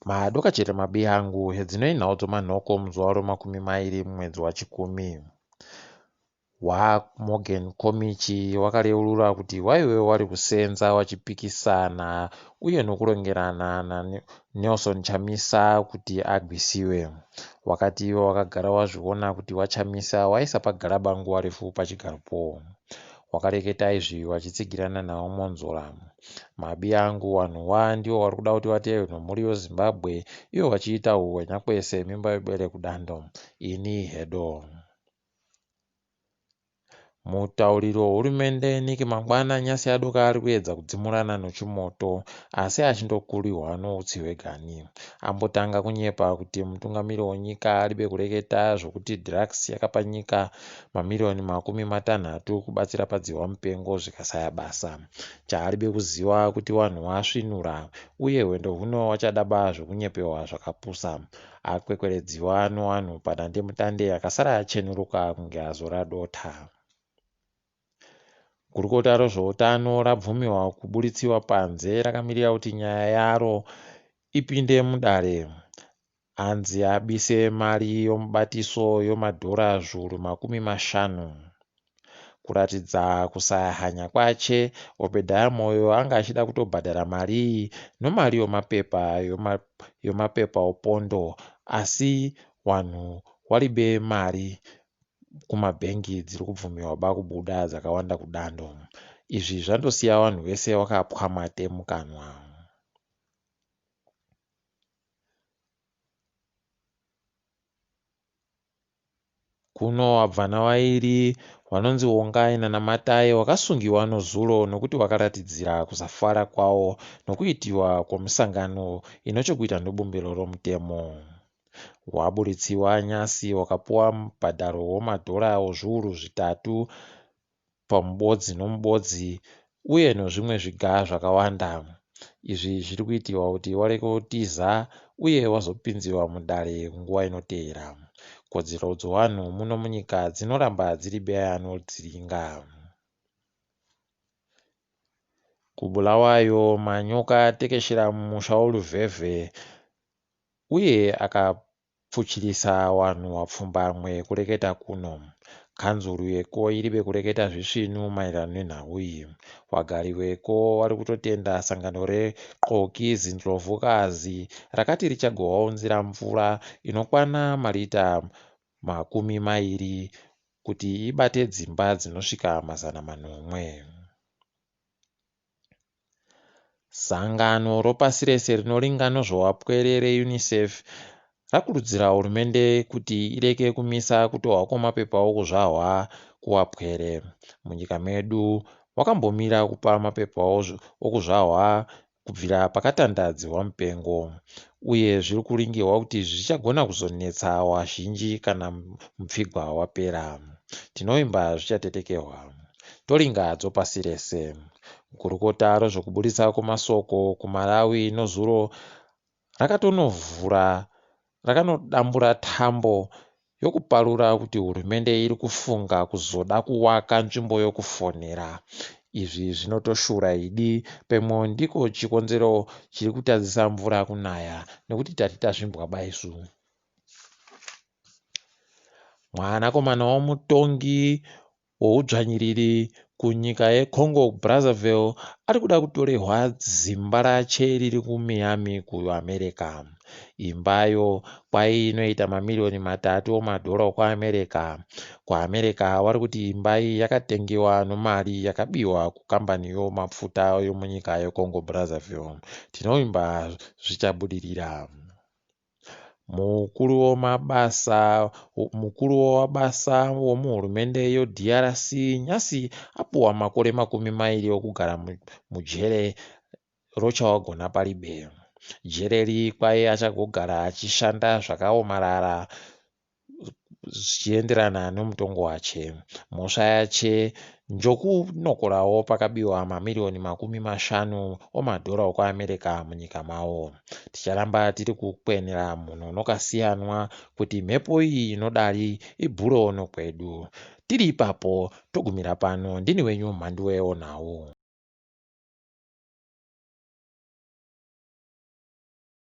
Madoka chete mabi angu hedzinoinawo dzomanhoko muzuva ro20 mwedzi waChikumi. Morgan Komichi wakareurura kuti waive wari kusenza wachipikisana uye nokurongerana naNelson Chamisa kuti agwisiwe. Wakati ivo wakagara wazviona kuti wachamisa waisa pagaraba nguva refu pachigaropo. Wakareketa izvi wachitsigirana nawo monzora. Mabi angu vanhuwa ndivo vari kuda kuti vateve nomhuri weZimbabwe ivo vachiita uhwenya kwese mimba yebere kudando. Ini hedo. Mutauriro wehurumende Niki Mangwana nyasi adoka ari kuedza kudzimurana nochimoto asi achindokurirwa noutsi hwegani. Ambotanga kunyepa kuti mutungamiri wenyika aribe kureketa zvokuti drugs yakapa nyika mamirioni 60 kubatsira padzihwa mupengo zvikasaya basa. Chaaribe kuziva kuti vanhu vasvinura uye hwendo huno wachadaba zvokunyepewa zvakapusa. Akwekweredziwa novanhu padandemutande akasara achenuruka kunge azora dota. Gurukota rezveutano rabvumirwa kuburitsiwa panze rakamirira kuti nyaya yaro ipinde mudare. Anzi abise mari yomubatiso yomadhora zviuru 50. Kuratidza kusahanya kwache, Obedaya Moyo anga achida kutobhadhara mari iyi nomari yomapepa opondo, asi wanhu waribe mari kumabhengi dziri kubvumirwa bakubuda dzakawanda kudando. Izvi zvandosiya vanhu vese vakapwa mate mukanwa. Kuno wabvana vairi vanonzi Hongai naNamatai wakasungiwa nozuro nokuti wakaratidzira kusafara kwawo nokuitiwa kwemusangano inochokuita nebumbiro romutemo. Waburitsiwa nyasi wakapuwa mubhadharo wemadhora zviuru 3 pamubodzi nomubodzi uye nezvimwe zviga zvakawanda. Izvi zviri kuitirwa kuti wareke kutiza uye wazopinziwa mudare nguva inoteera. Kodzero dzevanhu muno munyika dzinoramba dziri beyanodziringa. Kubulawayo manyoka atekeshera mumusha woruvhevhe uye akapfuchirisa vanhu wapfumbamwe kureketa kuno. Kanzuru yeko iribe kureketa zvisvinu maererano nenhau iyi. Wagari weko vari kutotenda sangano reXoki Zindlovukazi rakati richagovaunzira mvura inokwana marita 20 kuti ibate dzimba dzinosvika 100. Sangano ropasi rese rinoringa nezvewapwerere UNICEF rakurudzira hurumende kuti ireke kumisa kutorwa kwemapepa okuzvahwa kuwapwere. Munyika medu wakambomira kupa mapepa okuzvahwa kubvira pakatandadzihwa mupengo, uye zviri kuringirwa kuti zvichagona kuzonetsa wazhinji kana mupfigwa wapera. Tinovimba zvichatetekerwa. Toringa dzopasi rese. Gurukota rezvekuburitsa kwemasoko kuMalawi nozuro rakanodambura tambo yokuparura kuti hurumende iri kufunga kuzoda kuwaka nzvimbo yokufonera. Izvi zvinotoshura idi pemwe ndiko chikonzero chiri kutadzisa mvura kunaya nekuti tati tazvimbwa baisu. Mwanakomana womutongi woudzvanyiriri kunyika yeCongo Brazzaville ari kuda kutorerwa zimba rache riri kuMiami kuAmerica. Imbayo kwai inoita mamirioni 3 omadhora okuAmerica. KuAmerica vari kuti imba iyi yakatengewa nomari yakabiwa kukambani yomapfuta yomunyika yeCongo Brazzaville. Tinovimba zvichabudirira. Mukuru wamabasa womuhurumende yeDRC nyasi apuwa makore 20 okugara mujere rochawagona paribe. Jereri kwai achagogara achishanda zvakaomarara zvichienderana nomutongo wache. Mhosva yache njokunokorawo pakabiwa mamirioni 50 omadhora okuAmerica munyika mavo. Ticharamba tiri kukwenera munhu nokasiyanwa kuti mhepo iyi inodari ibhurewo nokwedu. Tiri ipapo togumira pano. Ndini wenyu Mhanduwe onhau.